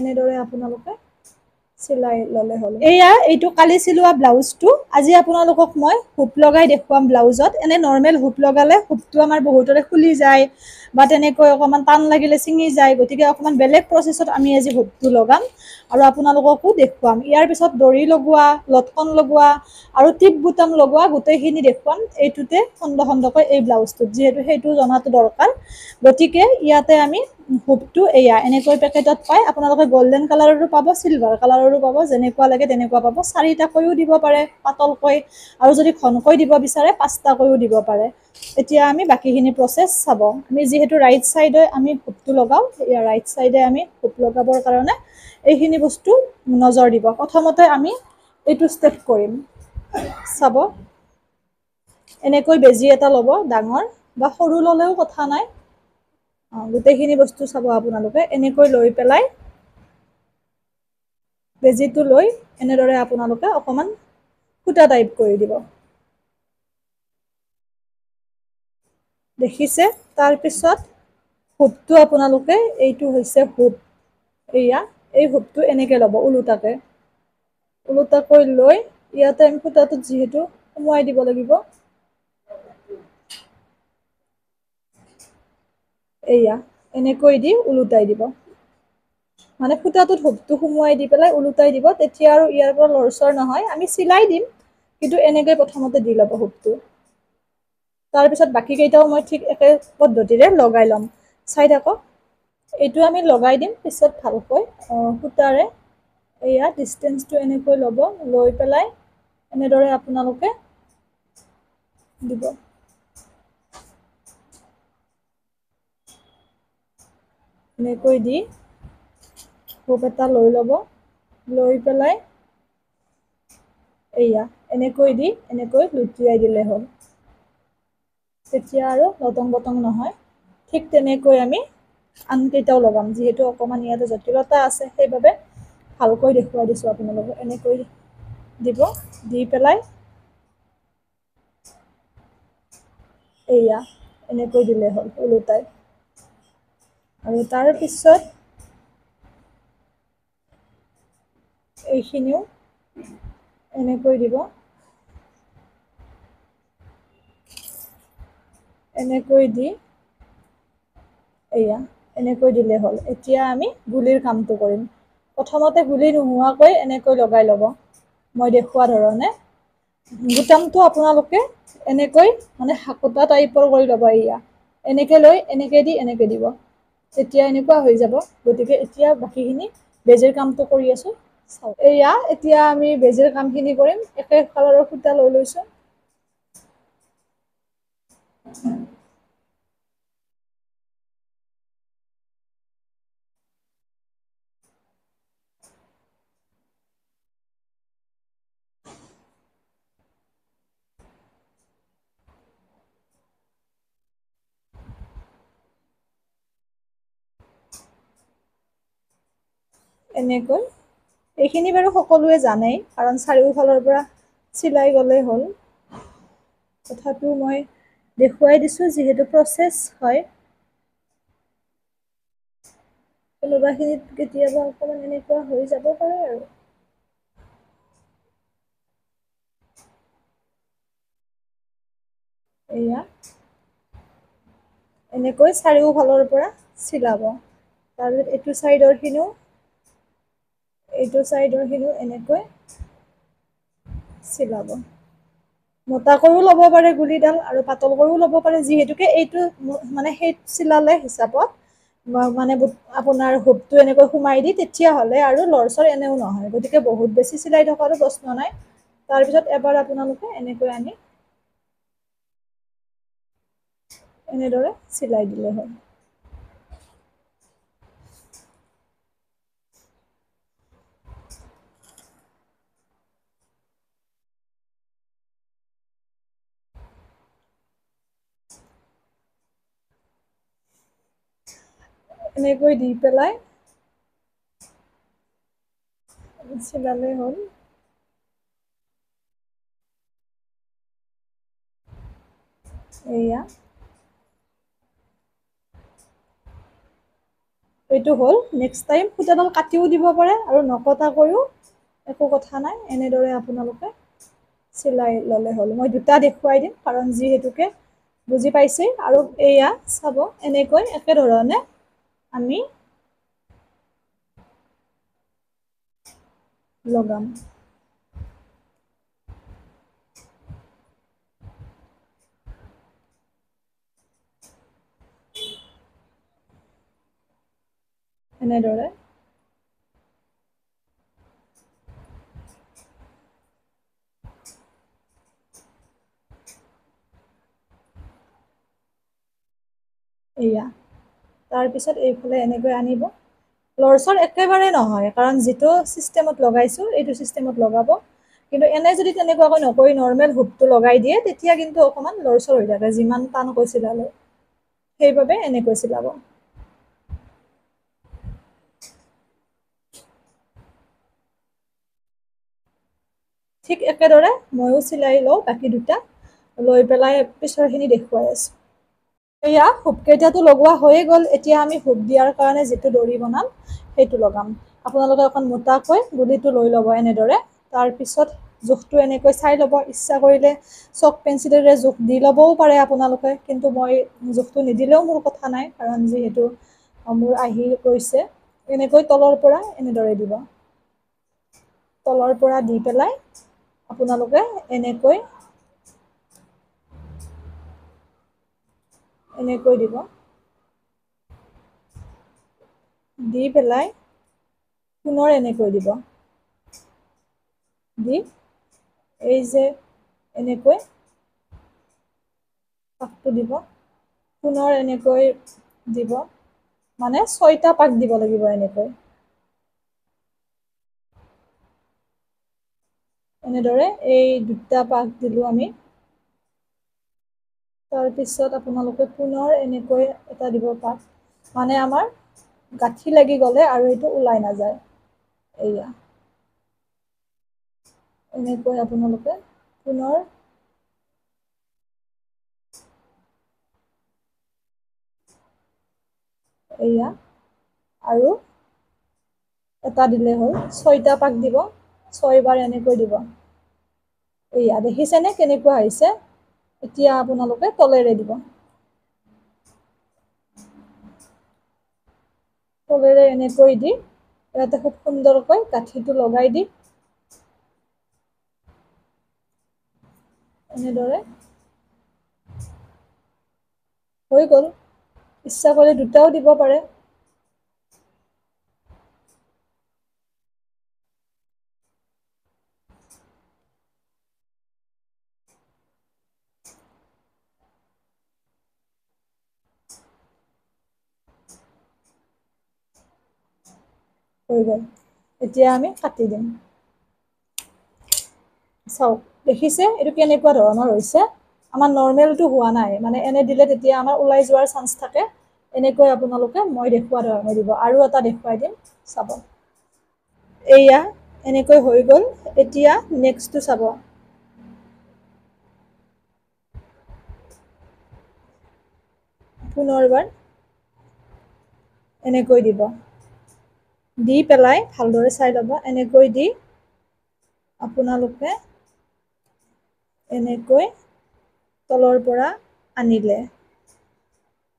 এনেদৰে আপোনালোকে চিলাই ললে হল এয়া এইটো কালি চিলোৱা ব্লাউজটো আজি আপোনালোকক মই হুপ লগাই দেখুৱাম ব্লাউজত এনে নৰ্মেল হুপ লগালে হুপটো আমাৰ বহুতৰে খুলি যায় বা তেনেকৈ অকমান টান লাগিলে ছিঙি যায় গতিকে অকমান বেলেগ প্ৰচেছত আমি আজি হুপটো লগাম আৰু আপোনালোককো দেখুৱাম ইয়াৰ পিছত দৰি লগোৱা লটকন লগোৱা আৰু টিপ বুটাম লগোৱা গোটেইখিনি দেখুৱাম এইটোতে খণ্ড খণ্ডকৈ এই ব্লাউজটোত যিহেতু সেইটো জনাটো দৰকাৰ গতিকে ইয়াতে আমি হুপটো এয়া এনেকৈ পেকেটত পাই আপোনালোকে গোল্ডেন কালাৰৰো পাব সিলভাৰ কালাৰৰো পাব যেনেকুৱা লাগে তেনেকুৱা পাব চাৰিটাকৈও দিব পাৰে পাতলকৈ আৰু যদি ঘনকৈ দিব বিচাৰে পাঁচটাকৈও দিব পাৰে এতিয়া আমি বাকিখিনি প্ৰচেছ চাব আমি যিহেতু ৰাইট সাইডে আমি হুপটো লগাও এয়া ৰাইট সাইডে আমি হুপ লগাবৰ কাৰণে এইখিনি বস্তু নজৰ দিব প্ৰথমতে আমি এইটো ষ্টেপ কৰিম চাব এনেকৈ বেজি এটা ল'ব ডাঙৰ বা সৰু ললেও কথা নাই গোটেইখিনি বস্তু চাব আপোনালোকে এনেকৈ লৈ পেলাই বেজিটো লৈ এনেদৰে আপোনালোকে অকমান ফুটা টাইপ কৰি দিব দেখিছে তাৰ পিছত হুপটো আপোনালোকে এইটো হৈছে হুপ এয়া এই হুপটো এনেকে ল'ব ওলোটাকৈ লৈ ইয়াতে আমি ফুটাটোত যিহেতু সোমোৱাই দিব লাগিব এয়া এনেকৈ দি ওলোটাই দিব মানে ফুটাটোত হুপটো সোমোৱাই দি পেলাই ওলোটাই দিব তেতিয়া আৰু ইয়াৰ পৰা লৰচৰ নহয় আমি চিলাই দিম কিন্তু এনেকৈ প্ৰথমতে দি ল'ব হুপটো তাৰপিছত বাকী কেইটাও মই ঠিক একে পদ্ধতিৰে লগাই ল'ম চাই থাকক এইটো আমি লগাই দিম পিছত ভালকৈ সূতাৰে এয়া ডিষ্টেঞ্চটো এনেকৈ ল'ব লৈ পেলাই এনেদৰে আপোনালোকে দিব এনেকৈ দি হুপ এটা লৈ ল'ব লৈ পেলাই এয়া এনেকৈ দি এনেকৈ লুটিয়াই দিলে হ'ল তেতিয়া আৰু লটং বটং নহয় ঠিক তেনেকৈ আমি আনকেইটাও লগাম যিহেতু অকমান ইয়াতে জটিলতা আছে সেইবাবে ভালকৈ দেখুৱাই দিছো আপোনালোকক এনেকৈ দিব দি পেলাই এয়া এনেকৈ দিলে হ'ল ওলোটাই আৰু তাৰ পিছত এইখিনিও এনেকৈ দিব এনেকৈ দি এয়া এনেকৈ দিলে হ'ল এতিয়া আমি গুলিৰ কামটো কৰিম প্ৰথমতে গুলি নোহোৱাকৈ এনেকৈ লগাই ল'ব মই দেখুওৱা ধৰণে বুটামটো আপোনালোকে এনেকৈ মানে হাকোটা টাইপৰ কৰি ল'ব এয়া এনেকে লৈ এনেকে দি এনেকে দিব তেতিয়া এনেকুৱা হৈ যাব গতিকে এতিয়া বাকীখিনি বেজিৰ কামটো কৰি আছো এয়া এতিয়া আমি বেজিৰ কামখিনি কৰিম একে কালাৰৰ সূতা লৈ লৈছো এনেকৈ এইখিনি বাৰু সকলোৱে জানেই কাৰণ চাৰিওফালৰ পৰা চিলাই গ'লেই হ'ল তথাপিও মই দেখুৱাই দিছো যিহেতু প্ৰচেছ হয় কোনোবাখিনিত কেতিয়াবা অকমান এনেকুৱা হৈ যাব পাৰে আৰু এয়া এনেকৈ চাৰিওফালৰ পৰা চিলাব তাৰপিছত এইটো চাইডৰ খিনিও এনেকৈ চিলাব মোটা কৰিও ল'ব পাৰে গুলিডাল আৰু পাতল কৰিও ল'ব পাৰে যিহেতুকে এইটো মানে সেই চিলালে হিচাপত মানে আপোনাৰ হুপটো এনেকৈ সোমাই দি তেতিয়া হ'লে আৰু লৰচৰ এনেও নহয় গতিকে বহুত বেছি চিলাই থকাৰো প্ৰশ্ন নাই তাৰপিছত এবাৰ আপোনালোকে এনেকৈ আনি এনেদৰে চিলাই দিলে হ'ল এনেকৈ দি পেলাই চিলালে হ'ল এয়া এইটো হ'ল নেক্সট টাইম সূতাডাল কাটিও দিব পাৰে আৰু নকটাকৈও একো কথা নাই এনেদৰে আপোনালোকে চিলাই ল'লে হ'ল মই দুটা দেখুৱাই দিম কাৰণ যিহেতুকে বুজি পাইছে আৰু এয়া চাব এনেকৈ একেধৰণে আমি লগাম এনেদৰে এয়া তাৰপিছত এইফালে এনেকৈ আনিব লৰচৰ একেবাৰে নহয় কাৰণ যিটো চিষ্টেমত লগাইছোঁ এইটো চিষ্টেমত লগাব কিন্তু এনে যদি তেনেকুৱাকৈ নকৰি নৰ্মেল হুকটো লগাই দিয়ে তেতিয়া কিন্তু অকণমান লৰচৰ হৈ থাকে যিমান টানকৈ চিলালে সেইবাবে এনেকৈ চিলাব ঠিক একেদৰে ময়ো চিলাই লওঁ বাকী দুটা লৈ পেলাই পিছৰখিনি দেখুৱাই আছোঁ এয়া হুককেইটাটো লগোৱা হৈয়ে গ'ল এতিয়া আমি হুক দিয়াৰ কাৰণে যিটো দৰি বনাম সেইটো লগাম আপোনালোকে অকণ মোটাকৈ গুলিটো লৈ ল'ব এনেদৰে তাৰপিছত জোখটো এনেকৈ চাই ল'ব ইচ্ছা কৰিলে চক পেঞ্চিলেৰে জোখ দি ল'বও পাৰে আপোনালোকে কিন্তু মই জোখটো নিদিলেও মোৰ কথা নাই কাৰণ যিহেতু মোৰ আহি গৈছে এনেকৈ তলৰ পৰা এনেদৰে দিব তলৰ পৰা দি পেলাই আপোনালোকে এনেকৈ এনেকৈ দিব দি পেলাই পুনৰ এনেকৈ দিব দি এই যে এনেকৈ পাকটো দিব পুনৰ এনেকৈ দিব মানে 6টা পাক দিব লাগিব এনেকৈ এনেদৰে এই দুটা পাক দিলোঁ আমি তাৰপিছত আপোনালোকে পুনৰ এনেকৈ এটা দিব পাক মানে আমাৰ গাঁঠি লাগি গ'লে আৰু এইটো ওলাই নাযায় এয়া এনেকৈ আপোনালোকে পুনৰ এয়া আৰু এটা দিলে হ'ল 6টা পাক দিব 6 বাৰ এনেকৈ দিব এয়া দেখিছেনে কেনেকুৱা হৈছে এতিয়া আপোনালোকে তলেৰে দিব তলেৰে এনেকৈ দি ইয়াতে খুব সুন্দৰকৈ গাঁঠিটো লগাই দি এনেদৰে হৈ গ'ল ইচ্ছা কৰি দুটাও দিব পাৰে হৈ গ'ল এতিয়া আমি কাটি দিম চাওক দেখিছে এইটো কেনেকুৱা ধৰণৰ হৈছে আমাৰ নৰ্মেলটো হোৱা নাই মানে এনে দিলে তেতিয়া আমাৰ ওলাই যোৱাৰ চান্স থাকে এনেকৈ আপোনালোকে মই দেখুওৱা ধৰণে দিব আৰু এটা দেখুৱাই দিম চাব এয়া এনেকৈ হৈ গ'ল এতিয়া নেক্সটটো চাব পুনৰবাৰ এনেকৈ দিব দি পেলাই ভালদৰে চাই ল'ব এনেকৈ দি আপোনালোকে এনেকৈ তলৰ পৰা আনিলে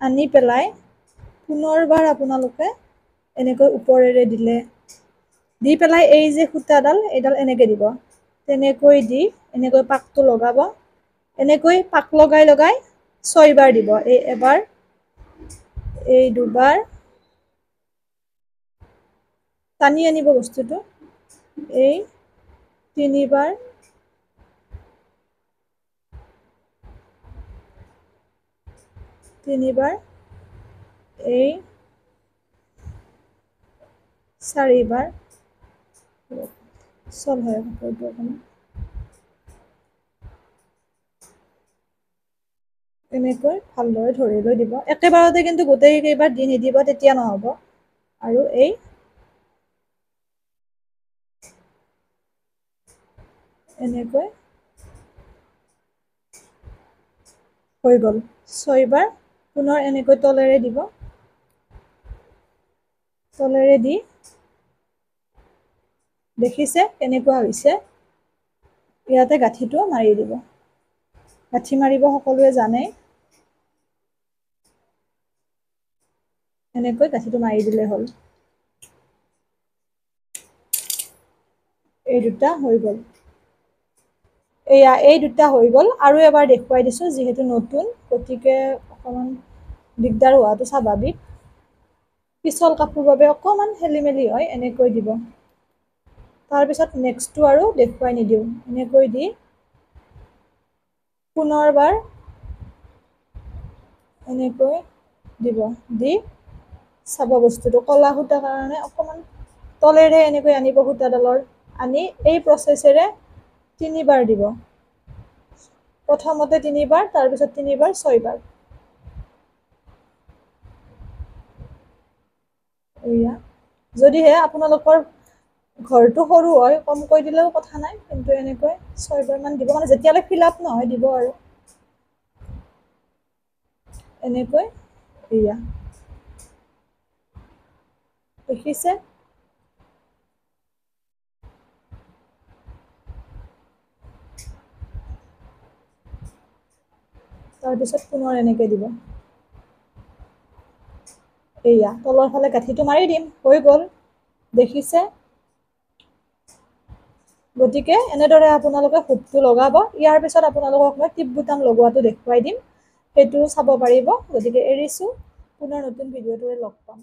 আনি পেলাই পুনৰবাৰ আপোনালোকে এনেকৈ ওপৰেৰে দিলে দি পেলাই এই যে সূতাডাল এইডাল এনেকৈ দিব তেনেকৈ দি এনেকৈ পাকটো লগাব এনেকৈ পাক লগাই লগাই 6 বাৰ দিব এই এবাৰ এই দুবাৰ টানি আনিব বস্তুটো এই 3 বাৰ তিনিবাৰ এই 4 বাৰ চল হয় কাপোৰটো অকণমান এনেকৈ ভালদৰে ধৰি লৈ দিব একেবাৰতে কিন্তু গোটেই কেইবাৰ দি নিদিব তেতিয়া নহ'ব আৰু এই এনেকৈ হৈ গ'ল 6 বাৰ পুনৰ এনেকৈ তলেৰে দিব তলেৰে দি দেখিছে কেনেকুৱা হৈছে ইয়াতে গাঁঠিটো মাৰি দিব গাঁঠি মাৰিব সকলোৱে জানে এনেকৈ গাঁঠিটো মাৰি দিলে হ'ল এই দুটা হৈ গ'ল এয়া এই দুটা হৈ গ'ল আৰু এবাৰ দেখুৱাই দিছো যিহেতু নতুন গতিকে অকমান দিগদাৰ হোৱাটো স্বাভাৱিক পিছল কাপোৰ বাবে অকমান খেলিমেলি হয় এনেকৈ দিব তাৰপিছত নেক্সটটো আৰু দেখুৱাই নিদিওঁ এনেকৈ দি পুনৰবাৰ এনেকৈ দিব দি চাব বস্তুটো কলা সূতাৰ কাৰণে অকমান তলেৰে এনেকৈ আনিব সূতাডালৰ আনি এই প্ৰচেছেৰে 3 বাৰ দিব প্ৰথমতে 3 বাৰ তাৰপিছত 3 বাৰ 6 বাৰ এয়া যদিহে আপোনালোকৰ ঘৰটো সৰু হয় কমকৈ দিলেও কথা নাই কিন্তু এনেকৈ 6 বাৰ মান দিব মানে যেতিয়ালৈ ফিল আপ নহয় দিব আৰু এনেকৈ এয়া দেখিছে তাৰপিছত পুনৰ এনেকৈ দিব এয়া তলৰ ফালে গাঁঠিটো মাৰি দিম হৈ গ'ল দেখিছে গতিকে এনেদৰে আপোনালোকে হুকটো লগাব ইয়াৰ পিছত আপোনালোকক মই টিপ বুটাম লগোৱাটো দেখুৱাই দিম সেইটো চাব পাৰিব গতিকে এৰিছো পুনৰ নতুন ভিডিঅ'টোৰে লগ পাম